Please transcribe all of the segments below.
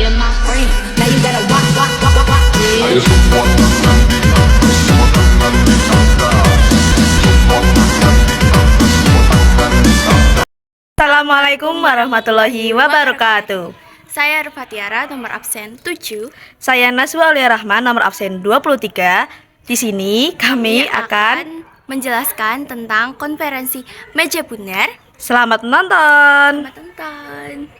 in my brain. Now you gotta walk, walk, walk, walk, walk. Yeah. Assalamualaikum warahmatullahi wabarakatuh. Saya Rufatiara, nomor absen 7. Saya Naswa Aulia Rahman, nomor absen 23. Di sini kami akan menjelaskan tentang konferensi meja bundar. selamat menonton. Selamat tonton.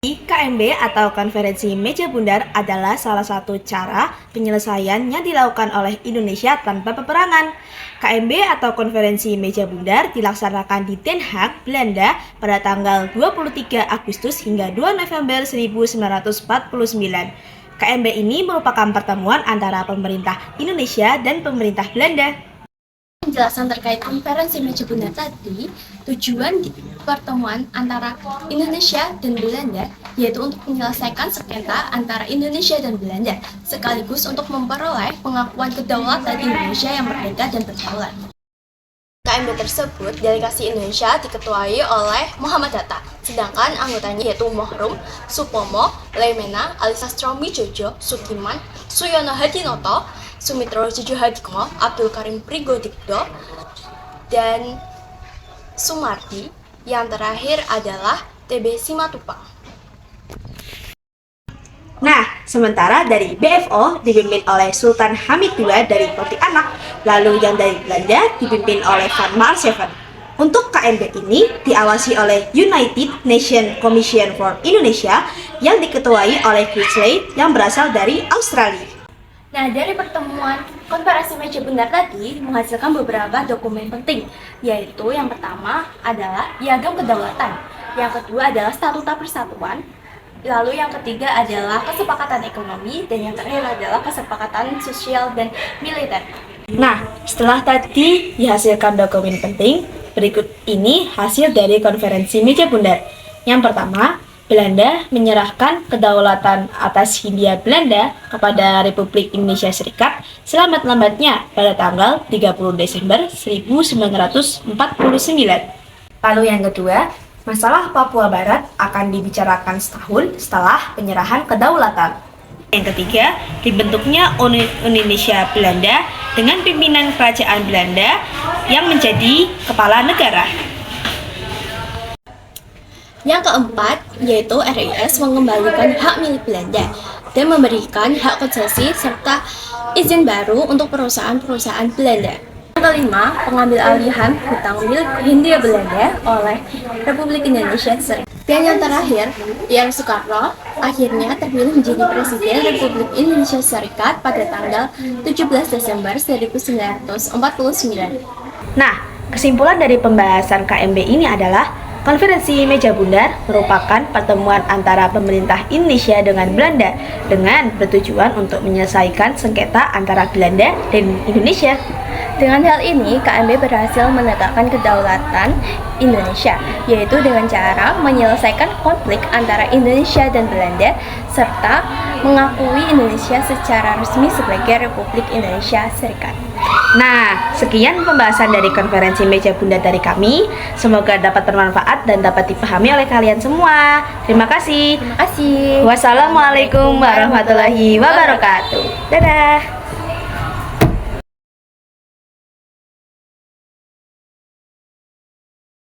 KMB atau konferensi meja bundar adalah salah satu cara penyelesaian yang dilakukan oleh Indonesia tanpa peperangan. KMB atau konferensi meja bundar dilaksanakan di Den Haag, Belanda pada tanggal 23 Agustus hingga 2 November 1949. KMB ini merupakan pertemuan antara pemerintah Indonesia dan pemerintah Belanda. Penjelasan terkait konferensi meja bundar tadi, tujuan pertemuan antara Indonesia dan Belanda yaitu untuk menyelesaikan sengketa antara Indonesia dan Belanda, sekaligus untuk memperoleh pengakuan kedaulatan Indonesia yang merdeka dan berdaulat. KMB tersebut, delegasi Indonesia diketuai oleh Muhammad Hatta, sedangkan anggotanya yaitu Muharrem, Supomo, Leimena, Alisastro Mijojo, Sukiman, Suyono Hadinoto, Sumitro Djadjadikmo, Abdul Karim Prigodikdo, dan Sumardi. Yang terakhir adalah TB Simatupang. Nah, sementara dari BFO dipimpin oleh Sultan Hamid II dari Pontianak, lalu yang dari Belanda dipimpin oleh Van Maalseveen. Untuk KMB ini diawasi oleh United Nations Commission for Indonesia yang diketuai oleh Critchley yang berasal dari Australia. Nah, dari pertemuan konferensi meja bundar tadi menghasilkan beberapa dokumen penting, yaitu yang pertama adalah Piagam Kedaulatan, yang kedua adalah Statuta Persatuan, lalu yang ketiga adalah Kesepakatan Ekonomi, dan yang terakhir adalah Kesepakatan Sosial dan Militer. Nah, setelah tadi dihasilkan dokumen penting, berikut ini hasil dari konferensi meja bundar. Yang pertama, Belanda menyerahkan kedaulatan atas Hindia Belanda kepada Republik Indonesia Serikat selamat-lambatnya pada tanggal 30 Desember 1949. Lalu yang kedua, masalah Papua Barat akan dibicarakan setahun setelah penyerahan kedaulatan. Yang ketiga, dibentuknya Uni Indonesia Belanda dengan pimpinan Kerajaan Belanda yang menjadi kepala negara. Yang keempat, yaitu RIS mengembalikan hak milik Belanda dan memberikan hak konsesi serta izin baru untuk perusahaan-perusahaan Belanda. Yang kelima, pengambil alihan hutang milik Hindia Belanda oleh Republik Indonesia Serikat. Dan yang terakhir, Ian Soekarno akhirnya terpilih menjadi Presiden Republik Indonesia Serikat pada tanggal 17 Desember 1949. Nah, kesimpulan dari pembahasan KMB ini adalah konferensi meja bundar merupakan pertemuan antara pemerintah Indonesia dengan Belanda dengan bertujuan untuk menyelesaikan sengketa antara Belanda dan Indonesia. Dengan hal ini, KMB berhasil menegakkan kedaulatan Indonesia, yaitu dengan cara menyelesaikan konflik antara Indonesia dan Belanda, serta mengakui Indonesia secara resmi sebagai Republik Indonesia Serikat. Nah, sekian pembahasan dari konferensi meja bundar dari kami. Semoga dapat bermanfaat dan dapat dipahami oleh kalian semua. Terima kasih. Terima kasih. Wassalamualaikum warahmatullahi wabarakatuh. Dadah.